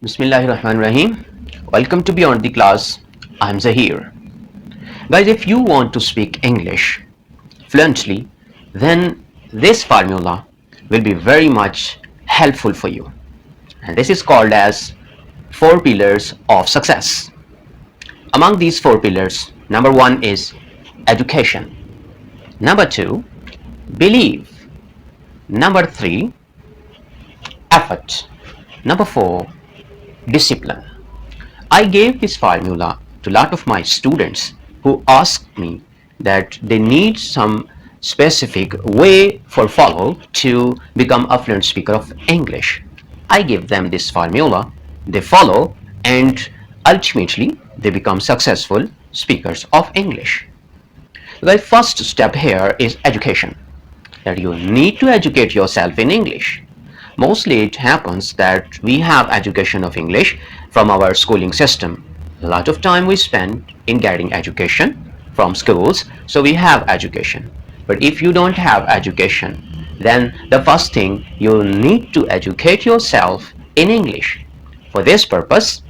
Bismillahirrahmanirrahim. Welcome to Beyond the Class. I'm Zahir. Guys, if you want to speak English fluently, then this formula will be very much helpful for you. And this is called as four pillars of success. Among these four pillars, number one is education. Number two, belief. Number three, effort. Number four, discipline. I gave this formula to a lot of my students who asked me that they need some specific way for follow to become a fluent speaker of English. I give them this formula, they follow, and ultimately they become successful speakers of English. The first step here is education, that you need to educate yourself in English. Mostly it happens that we have education of English from our schooling system. A lot of time we spend in getting education from schools, so we have education. But if you don't have education, then the first thing you need to educate yourself in English. For this purpose,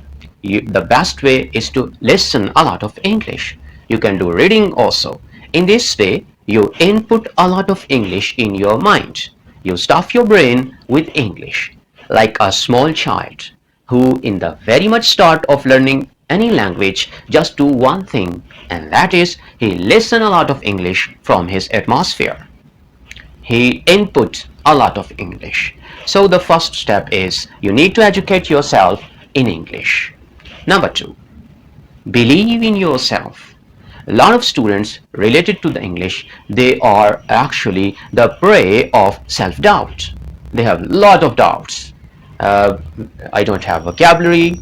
the best way is to listen a lot of English. You can do reading also. In this way, you input a lot of English in your mind. You stuff your brain with English, like a small child who in the very much start of learning any language just do one thing, and that is he listen a lot of English from his atmosphere. He input a lot of English. So the first step is you need to educate yourself in English. Number two, believe in yourself. A lot of students related to the English, they are actually the prey of self-doubt. They have a lot of doubts. I don't have vocabulary.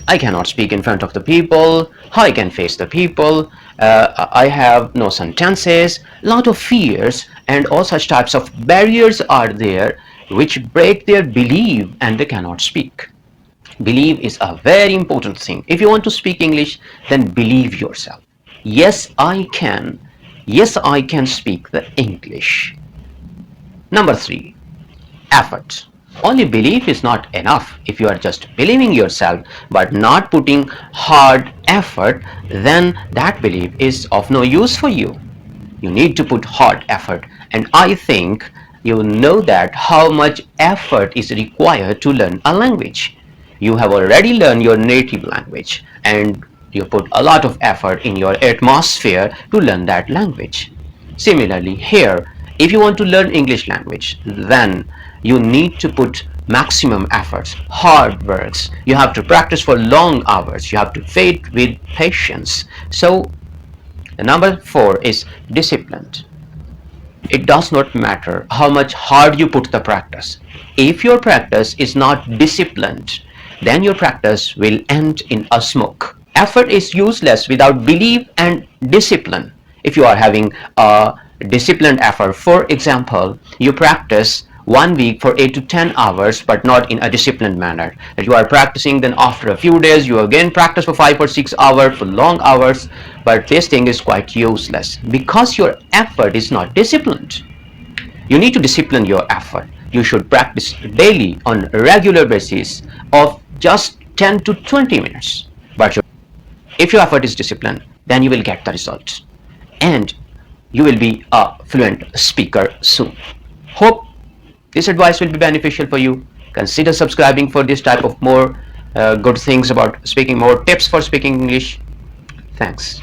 I cannot speak in front of the people. How I can face the people? I have no sentences. A lot of fears and all such types of barriers are there which break their belief and they cannot speak. Believe is a very important thing. If you want to speak English, then believe yourself. Yes, I can. Yes, I can speak the English. Number three, effort. Only belief is not enough. If you are just believing yourself but not putting hard effort, then that belief is of no use for you. You need to put hard effort. And I think you know that how much effort is required to learn a language. You have already learned your native language and you put a lot of effort in your atmosphere to learn that language. Similarly, here, if you want to learn English language, then you need to put maximum efforts, hard works. You have to practice for long hours. You have to wait with patience. So, the number four is disciplined. It does not matter how much hard you put the practice. If your practice is not disciplined, then your practice will end in a smoke. Effort is useless without belief and discipline. If you are having a disciplined effort, for example, you practice 1 week for 8 to 10 hours but not in a disciplined manner. That you are practicing, then after a few days you again practice for 5 or 6 hours for long hours, but this thing is quite useless because your effort is not disciplined. You need to discipline your effort. You should practice daily on a regular basis of just 10 to 20 minutes. But if your effort is disciplined, then you will get the results and you will be a fluent speaker soon. Hope this advice will be beneficial for you. Consider subscribing for this type of more good things about speaking, more tips for speaking English. Thanks.